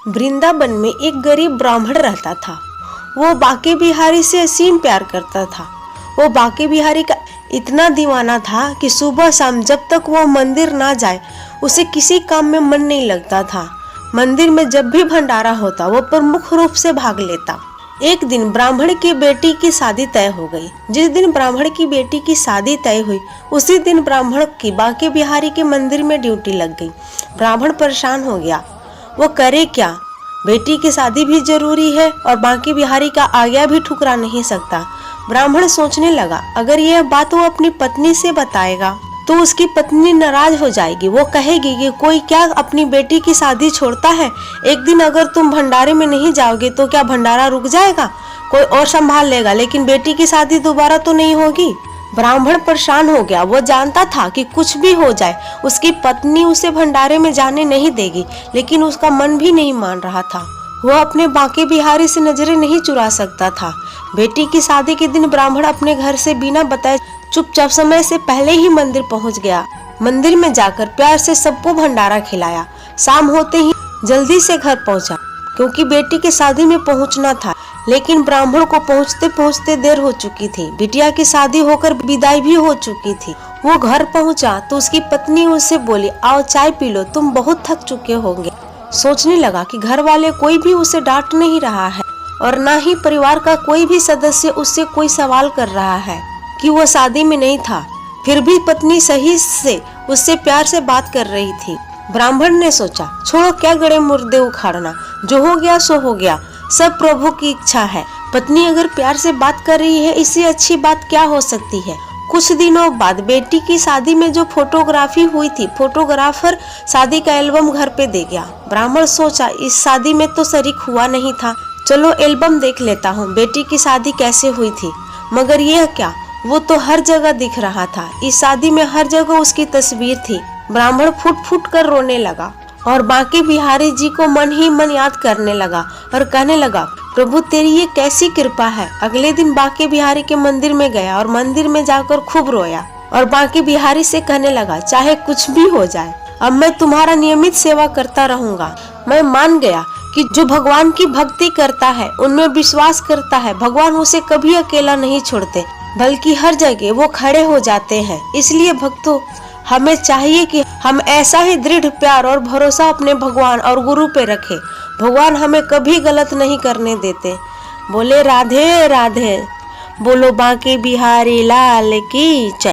वृंदावन में एक गरीब ब्राह्मण रहता था। वो बांके बिहारी से असीम प्यार करता था। वो बांके बिहारी का इतना दीवाना था कि सुबह शाम जब तक वो मंदिर ना जाए उसे किसी काम में मन नहीं लगता था। मंदिर में जब भी भंडारा होता वो प्रमुख रूप से भाग लेता। एक दिन ब्राह्मण की बेटी की शादी तय हो गई। जिस दिन ब्राह्मण की बेटी की शादी तय हुई उसी दिन ब्राह्मण की बांके बिहारी के मंदिर में ड्यूटी लग गई। ब्राह्मण परेशान हो गया, वो करे क्या? बेटी की शादी भी जरूरी है और बांके बिहारी का आज्ञा भी ठुकरा नहीं सकता। ब्राह्मण सोचने लगा, अगर यह बात वो अपनी पत्नी से बताएगा तो उसकी पत्नी नाराज हो जाएगी। वो कहेगी कि कोई क्या अपनी बेटी की शादी छोड़ता है। एक दिन अगर तुम भंडारे में नहीं जाओगे तो क्या भंडारा रुक जाएगा? कोई और संभाल लेगा, लेकिन बेटी की शादी दोबारा तो नहीं होगी। ब्राह्मण परेशान हो गया। वो जानता था कि कुछ भी हो जाए उसकी पत्नी उसे भंडारे में जाने नहीं देगी, लेकिन उसका मन भी नहीं मान रहा था। वो अपने बांके बिहारी से नजरें नहीं चुरा सकता था। बेटी की शादी के दिन ब्राह्मण अपने घर से बिना बताए चुपचाप समय से पहले ही मंदिर पहुंच गया। मंदिर में जाकर प्यार से सबको भंडारा खिलाया। शाम होते ही जल्दी से घर पहुंचा क्योंकि बेटी की शादी में पहुंचना था, लेकिन ब्राह्मण को पहुंचते पहुंचते देर हो चुकी थी। बिटिया की शादी होकर विदाई भी हो चुकी थी। वो घर पहुंचा तो उसकी पत्नी उससे बोली, आओ चाय पी लो, तुम बहुत थक चुके होंगे। सोचने लगा कि घर वाले कोई भी उसे डांट नहीं रहा है और न ही परिवार का कोई भी सदस्य उससे कोई सवाल कर रहा है कि वो शादी में नहीं था। फिर भी पत्नी सही से उससे प्यार से बात कर रही थी। ब्राह्मण ने सोचा, छोड़ो क्या गड़े मुर्दे उखाड़ना, जो हो गया सो हो गया, सब प्रभु की इच्छा है। पत्नी अगर प्यार से बात कर रही है, इससे अच्छी बात क्या हो सकती है। कुछ दिनों बाद बेटी की शादी में जो फोटोग्राफी हुई थी, फोटोग्राफर शादी का एल्बम घर पे दे गया। ब्राह्मण सोचा, इस शादी में तो शरीक हुआ नहीं था, चलो एल्बम देख लेता हूँ बेटी की शादी कैसे हुई थी। मगर यह क्या, वो तो हर जगह दिख रहा था। इस शादी में हर जगह उसकी तस्वीर थी। ब्राह्मण फुट फुट कर रोने लगा और बांके बिहारी जी को मन ही मन याद करने लगा और कहने लगा, प्रभु तेरी ये कैसी कृपा है। अगले दिन बांके बिहारी के मंदिर में गया और मंदिर में जाकर खूब रोया और बांके बिहारी से कहने लगा, चाहे कुछ भी हो जाए, अब मैं तुम्हारा नियमित सेवा करता रहूंगा। मैं मान गया कि जो भगवान की भक्ति करता है, उनमें विश्वास करता है, भगवान उसे कभी अकेला नहीं छोड़ते, बल्कि हर जगह वो खड़े हो जाते हैं। इसलिए भक्तों, हमें चाहिए कि हम ऐसा ही दृढ़ प्यार और भरोसा अपने भगवान और गुरु पे रखें। भगवान हमें कभी गलत नहीं करने देते। बोले राधे राधे, बोलो बांके बिहारी लाल की जय।